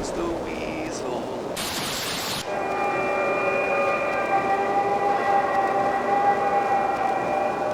goes the weasel.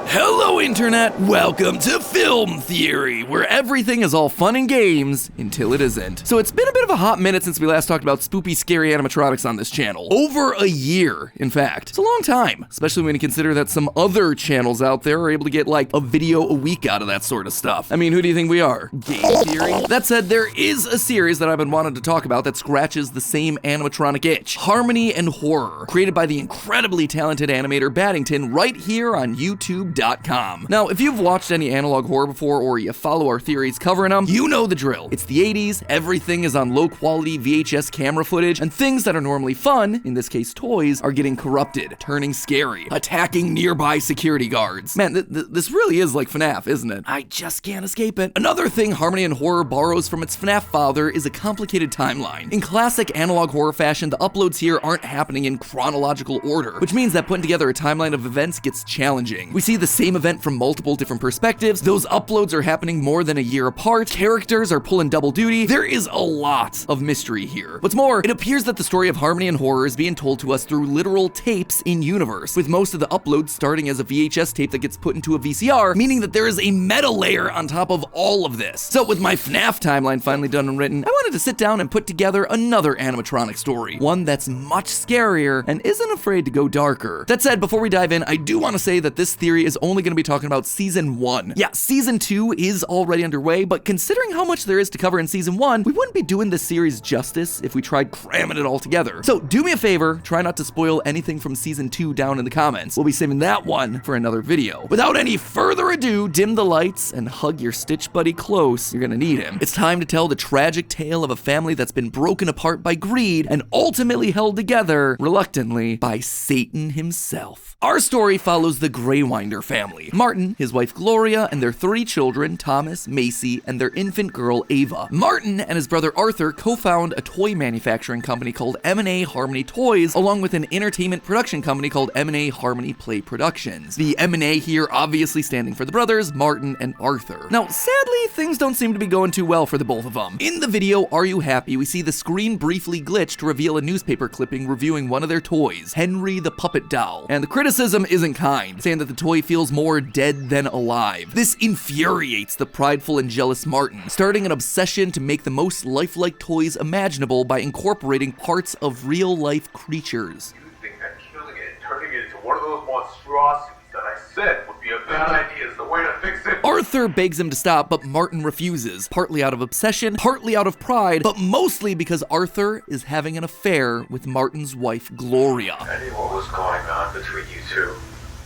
Hello Internet, welcome to Film Theory, where everything is all fun and games until it isn't. So it's been a bit of a hot minute since we last talked about spoopy, scary animatronics on this channel. Over a year, in fact. It's a long time, especially when you consider that some other channels out there are able to get like a video a week out of that sort of stuff. I mean, who do you think we are? Game Theory? That said, there is a series that I've been wanting to talk about that scratches the same animatronic itch. Harmony and Horror, created by the incredibly talented animator Battington right here on YouTube.com. Now, if you've watched any analog horror before or you follow our theories covering them, you know the drill. It's the 80s, everything is on low-quality VHS camera footage, and things that are normally fun, in this case toys, are getting corrupted, turning scary, attacking nearby security guards. Man, this really is like FNAF, isn't it? I just can't escape it. Another thing Harmony and Horror borrows from its FNAF father is a complicated timeline. In classic analog horror fashion, the uploads here aren't happening in chronological order, which means that putting together a timeline of events gets challenging. We see the same event from multiple different perspectives, those uploads are happening more than a year apart, characters are pulling double duty, there is a lot of mystery here. What's more, it appears that the story of Harmony and Horror is being told to us through literal tapes in universe, with most of the uploads starting as a VHS tape that gets put into a VCR, meaning that there is a meta layer on top of all of this. So with my FNAF timeline finally done and written, I wanted to sit down and put together another animatronic story, one that's much scarier and isn't afraid to go darker. That said, before we dive in, I do want to say that this theory is only going to be talking about season 1. Yeah, season 2 is already underway, but considering how much there is to cover in season 1, we wouldn't be doing this series justice if we tried cramming it all together. So do me a favor, try not to spoil anything from season 2 down in the comments. We'll be saving that one for another video. Without any further ado, dim the lights and hug your Stitch buddy close. You're gonna need him. It's time to tell the tragic tale of a family that's been broken apart by greed and ultimately held together, reluctantly, by Satan himself. Our story follows the Greywinder family. Martin, his wife Gloria, and their 3 children, Thomas, Macy, and their infant girl, Ava. Martin and his brother Arthur co-found a toy manufacturing company called M&A Harmony Toys, along with an entertainment production company called M&A Harmony Play Productions. The M&A here obviously standing for the brothers, Martin and Arthur. Now, sadly, things don't seem to be going too well for the both of them. In the video, Are You Happy?, we see the screen briefly glitch to reveal a newspaper clipping reviewing one of their toys, Henry the Puppet Doll. And the criticism isn't kind, saying that the toy feels more dead than alive. This infuriates the prideful and jealous Martin, starting an obsession to make the most lifelike toys imaginable by incorporating parts of real-life creatures. You think that killing it and turning it into one of those monstrosities that I said would be a bad idea is the way to fix it? Arthur begs him to stop, but Martin refuses, partly out of obsession, partly out of pride, but mostly because Arthur is having an affair with Martin's wife, Gloria. I knew what was going on between you two.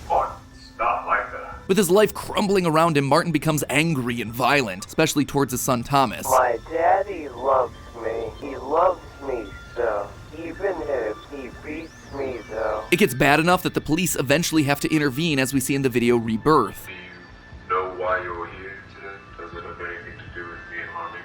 Martin, stop like that. With his life crumbling around him, Martin becomes angry and violent, especially towards his son Thomas. My daddy loves me. He loves me so. Even if he beats me though. It gets bad enough that the police eventually have to intervene, as we see in the video Rebirth. Do you know why you're here today? Does it have anything to do with me and Harmony?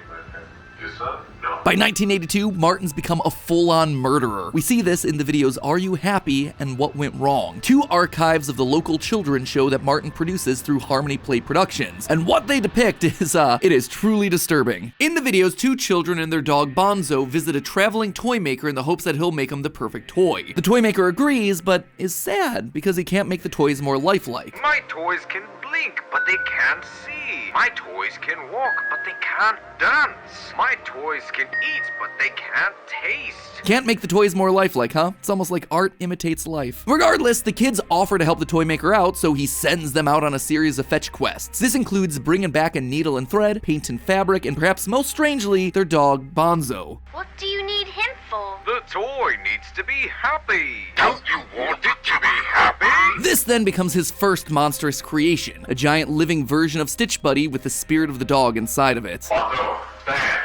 Your son? No. By 1982, Martin's become a full-on murderer. We see this in the videos Are You Happy? And What Went Wrong, 2 archives of the local children's show that Martin produces through Harmony Play Productions. And what they depict is, it is truly disturbing. In the videos, 2 children and their dog Bonzo visit a traveling toy maker in the hopes that he'll make them the perfect toy. The toy maker agrees, but is sad because he can't make the toys more lifelike. My toys can blink, but they can't see. My toys can walk, but they can't dance. My toys can eat, but they can't taste. Can't make the toys more lifelike, huh? It's almost like art imitates life. Regardless, the kids offer to help the toy maker out, so he sends them out on a series of fetch quests. This includes bringing back a needle and thread, paint and fabric, and perhaps most strangely, their dog, Bonzo. What do you need him for? The toy needs to be happy. Don't you want it to be happy? This then becomes his first monstrous creation, a giant living version of Stitch Buddy with the spirit of the dog inside of it. Bonzo, bad.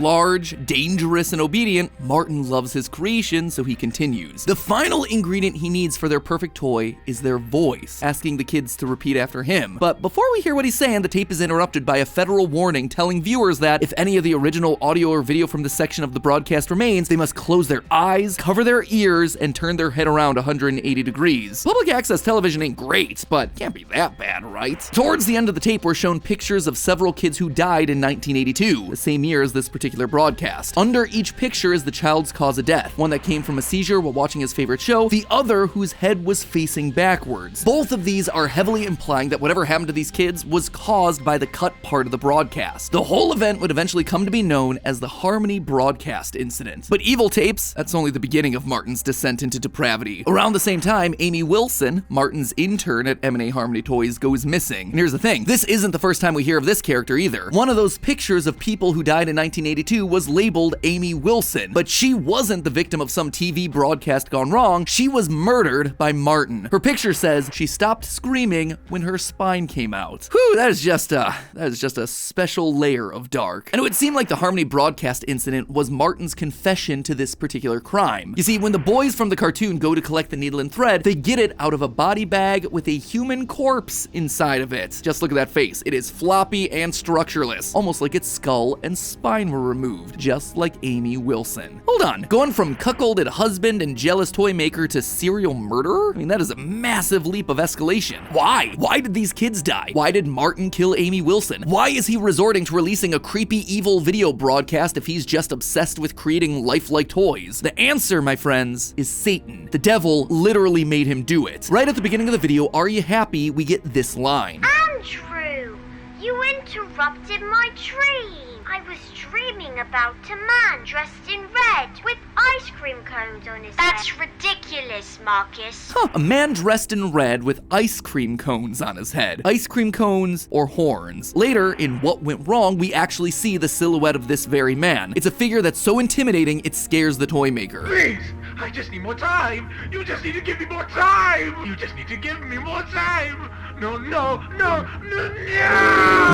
Large, dangerous, and obedient, Martin loves his creation, so he continues. The final ingredient he needs for their perfect toy is their voice, asking the kids to repeat after him. But before we hear what he's saying, the tape is interrupted by a federal warning telling viewers that if any of the original audio or video from this section of the broadcast remains, they must close their eyes, cover their ears, and turn their head around 180 degrees. Public access television ain't great, but can't be that bad, right? Towards the end of the tape, we're shown pictures of several kids who died in 1982, the same year as this particular broadcast. Under each picture is the child's cause of death, one that came from a seizure while watching his favorite show, the other whose head was facing backwards. Both of these are heavily implying that whatever happened to these kids was caused by the cut part of the broadcast. The whole event would eventually come to be known as the Harmony Broadcast Incident. But evil tapes, that's only the beginning of Martin's descent into depravity. Around the same time, Amy Wilson, Martin's intern at M&A Harmony Toys, goes missing. And here's the thing, this isn't the first time we hear of this character either. One of those pictures of people who died in 1982 was labeled Amy Wilson, but she wasn't the victim of some TV broadcast gone wrong, she was murdered by Martin. Her picture says she stopped screaming when her spine came out. Whew, that is just a special layer of dark. And it would seem like the Harmony Broadcast Incident was Martin's confession to this particular crime. You see, when the boys from the cartoon go to collect the needle and thread, they get it out of a body bag with a human corpse inside of it. Just look at that face. It is floppy and structureless, almost like its skull and spine were removed, just like Amy Wilson. Hold on, going from cuckolded husband and jealous toy maker to serial murderer? I mean, that is a massive leap of escalation. Why? Why did these kids die? Why did Martin kill Amy Wilson? Why is he resorting to releasing a creepy evil video broadcast if he's just obsessed with creating lifelike toys? The answer, my friends, is Satan. The devil literally made him do it. Right at the beginning of the video, Are You Happy?, we get this line. Andrew, you interrupted my dream. I was dreaming about a man dressed in red with ice cream cones on his head. That's ridiculous, Marcus. A man dressed in red with ice cream cones on his head. Ice cream cones or horns. Later, in What Went Wrong, we actually see the silhouette of this very man. It's a figure that's so intimidating, it scares the toy maker. Please, I just need more time. You just need to give me more time. You just need to give me more time. No.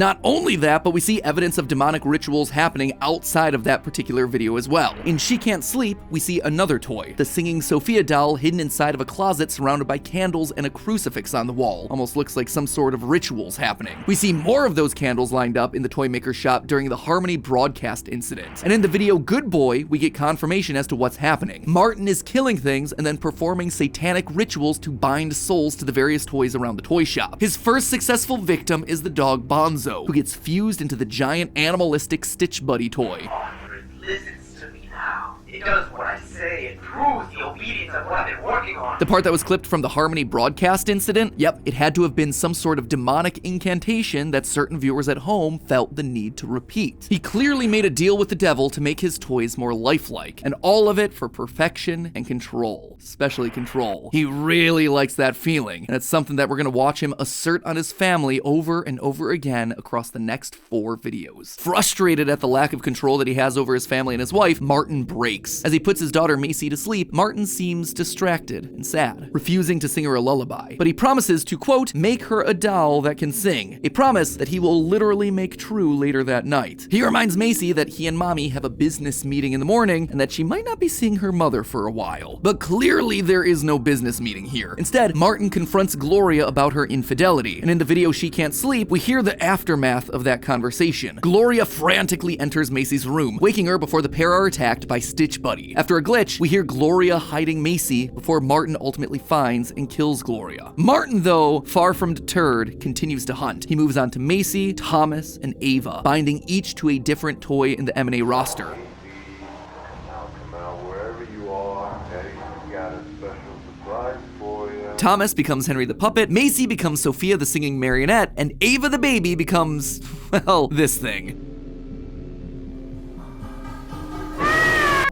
Not only that, but we see evidence of demonic rituals happening outside of that particular video as well. In She Can't Sleep, we see another toy, the singing Sophia doll hidden inside of a closet surrounded by candles and a crucifix on the wall. Almost looks like some sort of rituals happening. We see more of those candles lined up in the toy maker's shop during the Harmony Broadcast Incident. And in the video Good Boy, we get confirmation as to what's happening. Martin is killing things and then performing satanic rituals to bind souls to the various toys around the toy shop. His first successful victim is the dog Bonzo, who gets fused into the giant animalistic Stitch Buddy toy. Alfred listens to me now. It does what I say. It proves the obedience of what I've been working on. The part that was clipped from the Harmony Broadcast Incident, yep, it had to have been some sort of demonic incantation that certain viewers at home felt the need to repeat. He clearly made a deal with the devil to make his toys more lifelike, and all of it for perfection and control, especially control. He really likes that feeling, and it's something that we're gonna watch him assert on his family over and over again across the next 4 videos. Frustrated at the lack of control that he has over his family and his wife, Martin breaks. As he puts his daughter Macy to sleep, Martin seems distracted and sad, refusing to sing her a lullaby. But he promises to, quote, make her a doll that can sing, a promise that he will literally make true later that night. He reminds Macy that he and mommy have a business meeting in the morning and that she might not be seeing her mother for a while. But clearly there is no business meeting here. Instead, Martin confronts Gloria about her infidelity, and in the video She Can't Sleep, we hear the aftermath of that conversation. Gloria frantically enters Macy's room, waking her before the pair are attacked by Stitch Buddy. After a glitch, we hear Gloria hiding Macy before Martin ultimately finds and kills Gloria. Martin, though, far from deterred, continues to hunt. He moves on to Macy, Thomas, and Ava, binding each to a different toy in the M&A roster. Come out wherever you are. Eddie's got a special surprise for you. Thomas becomes Henry the Puppet, Macy becomes Sophia the Singing Marionette, and Ava the Baby becomes, well, this thing.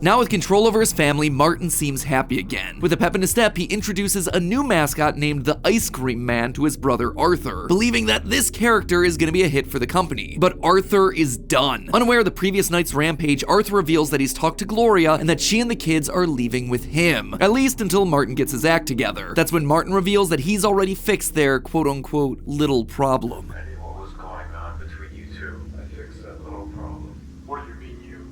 Now with control over his family, Martin seems happy again. With a pep in his step, he introduces a new mascot named the Ice Cream Man to his brother Arthur, believing that this character is going to be a hit for the company. But Arthur is done. Unaware of the previous night's rampage, Arthur reveals that he's talked to Gloria and that she and the kids are leaving with him, at least until Martin gets his act together. That's when Martin reveals that he's already fixed their quote-unquote little problem. Eddie, what was going on between you two? I fixed that little problem. What do you mean you?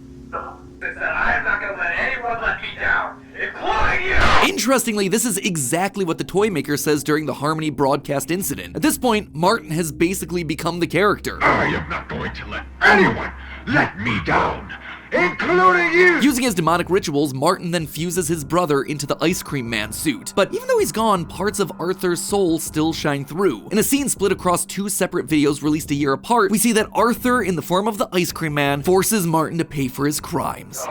Interestingly, this is exactly what the toy maker says during the Harmony broadcast incident. At this point, Martin has basically become the character. I am not going to let anyone let me down, including you! Using his demonic rituals, Martin then fuses his brother into the Ice Cream Man suit. But even though he's gone, parts of Arthur's soul still shine through. In a scene split across 2 separate videos released a year apart, we see that Arthur, in the form of the Ice Cream Man, forces Martin to pay for his crimes.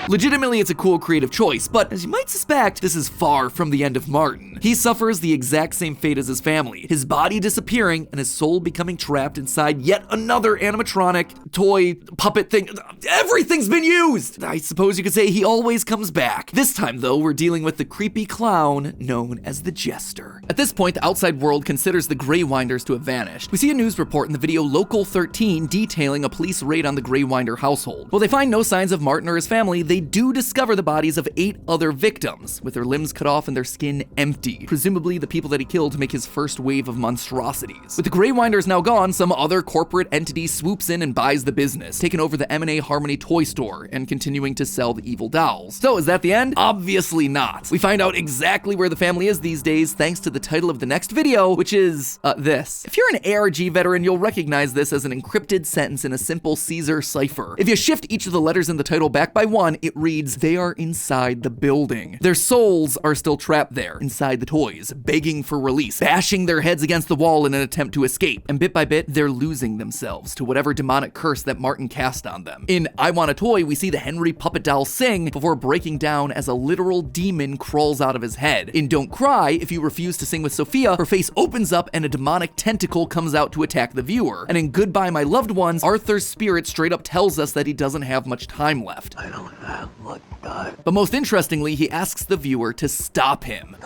Legitimately, it's a cool creative choice, but as you might suspect, this is far from the end of Martin. He suffers the exact same fate as his family, his body disappearing and his soul becoming trapped inside yet another animatronic, toy, puppet thing. Everything's been used! I suppose you could say he always comes back. This time, though, we're dealing with the creepy clown known as the Jester. At this point, the outside world considers the Grey Winders to have vanished. We see a news report in the video Local 13 detailing a police raid on the Grey Winder household. While they find no signs of Martin or his family, they do discover the bodies of 8 other victims, with their limbs cut off and their skin empty, presumably the people that he killed to make his first wave of monstrosities. With the Grey Winders now gone, some other corporate entity swoops in and buys the business, taking over the M&A Harmony toy store and continuing to sell the evil dolls. So is that the end? Obviously not. We find out exactly where the family is these days thanks to the title of the next video, which is this. If you're an ARG veteran, you'll recognize this as an encrypted sentence in a simple Caesar cipher. If you shift each of the letters in the title back by 1, it reads, "They are inside the building." Their souls are still trapped there, inside the toys, begging for release, bashing their heads against the wall in an attempt to escape. And bit by bit, they're losing themselves to whatever demonic curse that Martin cast on them. In I Want a Toy, we see the Henry puppet doll sing before breaking down as a literal demon crawls out of his head. In Don't Cry, if you refuse to sing with Sophia, her face opens up and a demonic tentacle comes out to attack the viewer. And in Goodbye My Loved Ones, Arthur's spirit straight up tells us that he doesn't have much time left. I don't have much time. But most interestingly, he asks the viewer to stop him.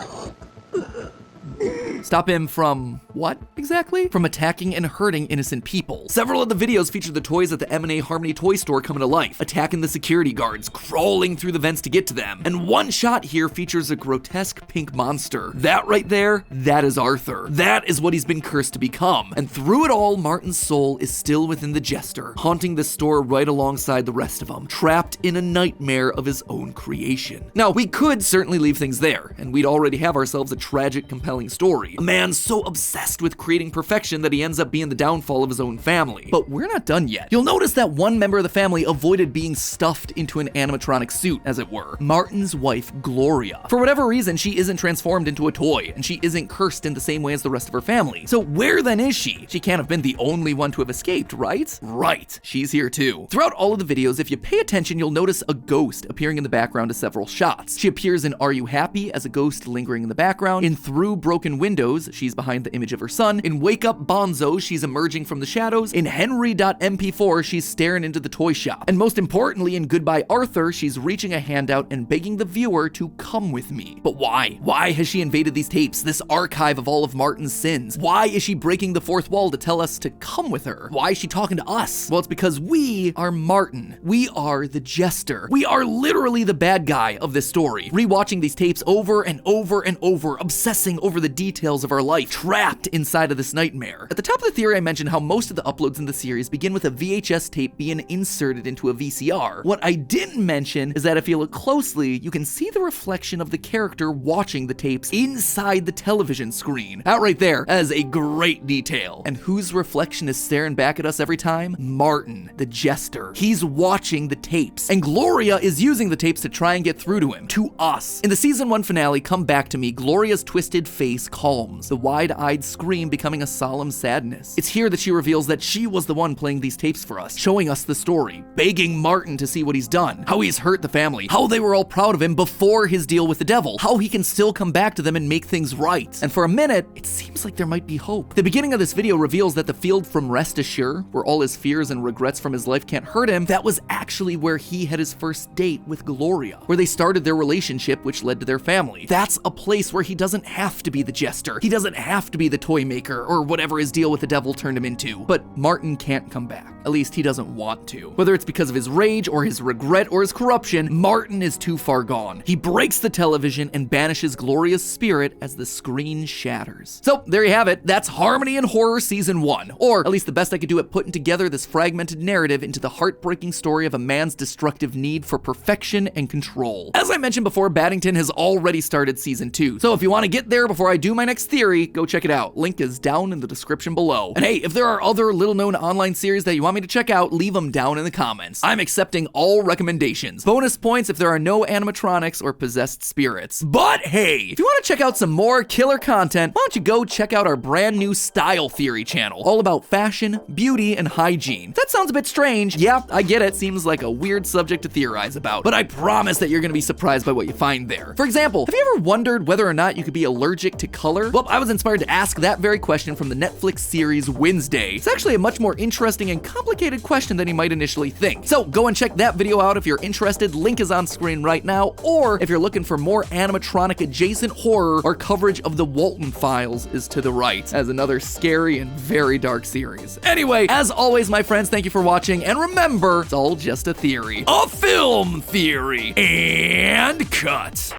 Stop him from what, exactly? From attacking and hurting innocent people. Several of the videos feature the toys at the M&A Harmony toy store coming to life, attacking the security guards, crawling through the vents to get to them. And one shot here features a grotesque pink monster. That right there, that is Arthur. That is what he's been cursed to become. And through it all, Martin's soul is still within the Jester, haunting the store right alongside the rest of them, trapped in a nightmare of his own creation. Now, we could certainly leave things there, and we'd already have ourselves a tragic, compelling story. A man so obsessed with creating perfection that he ends up being the downfall of his own family. But we're not done yet. You'll notice that one member of the family avoided being stuffed into an animatronic suit, as it were. Martin's wife, Gloria. For whatever reason, she isn't transformed into a toy, and she isn't cursed in the same way as the rest of her family. So where then is she? She can't have been the only one to have escaped, right? Right, she's here too. Throughout all of the videos, if you pay attention, you'll notice a ghost appearing in the background of several shots. She appears in Are You Happy as a ghost lingering in the background. In Through Broken Windows, she's behind the image of her son. In Wake Up Bonzo, she's emerging from the shadows. In Henry.mp4, she's staring into the toy shop. And most importantly, in Goodbye Arthur, she's reaching a hand out and begging the viewer to come with me. But why? Why has she invaded these tapes, this archive of all of Martin's sins? Why is she breaking the fourth wall to tell us to come with her? Why is she talking to us? Well, it's because we are Martin. We are the Jester. We are literally the bad guy of this story. Rewatching these tapes over and over and over, obsessing over the details of our life, trapped inside of this nightmare. At the top of the theory, I mentioned how most of the uploads in the series begin with a VHS tape being inserted into a VCR. What I didn't mention is that if you look closely, you can see the reflection of the character watching the tapes inside the television screen. That right there is a great detail. And whose reflection is staring back at us every time? Martin, the Jester. He's watching the tapes. And Gloria is using the tapes to try and get through to him, to us. In the season 1 finale, Come Back to Me, Gloria's twisted face calms, the wide-eyed scream becoming a solemn sadness. It's here that she reveals that she was the one playing these tapes for us, showing us the story, begging Martin to see what he's done, how he's hurt the family, how they were all proud of him before his deal with the devil, how he can still come back to them and make things right. And for a minute, it seems like there might be hope. The beginning of this video reveals that the field from Rest Assure, where all his fears and regrets from his life can't hurt him, that was actually where he had his first date with Gloria, where they started their relationship, which led to their family. That's a place where he doesn't have to be the Jester. monster. He doesn't have to be the toy maker or whatever his deal with the devil turned him into. But Martin can't come back. At least he doesn't want to. Whether it's because of his rage or his regret or his corruption, Martin is too far gone. He breaks the television and banishes Gloria's spirit as the screen shatters. So there you have it. That's Harmony in Horror Season 1. Or at least the best I could do at putting together this fragmented narrative into the heartbreaking story of a man's destructive need for perfection and control. As I mentioned before, Battington has already started Season 2. So if you want to get there before I do my next theory, go check it out. Link is down in the description below. And hey, if there are other little-known online series that you want me to check out, leave them down in the comments. I'm accepting all recommendations. Bonus points if there are no animatronics or possessed spirits. But hey, if you want to check out some more killer content, why don't you go check out our brand new Style Theory channel, all about fashion, beauty, and hygiene. That sounds a bit strange. Yeah, I get it. Seems like a weird subject to theorize about, but I promise that you're gonna be surprised by what you find there. For example, have you ever wondered whether or not you could be allergic to color? Well, I was inspired to ask that very question from the Netflix series Wednesday. It's actually a much more interesting and complicated question than you might initially think. So go and check that video out if you're interested. Link is on screen right now. Or if you're looking for more animatronic adjacent horror, our coverage of the Walton Files is to the right, as another scary and very dark series. Anyway, as always, my friends, thank you for watching, and remember, it's all just a theory. A film theory. And cut.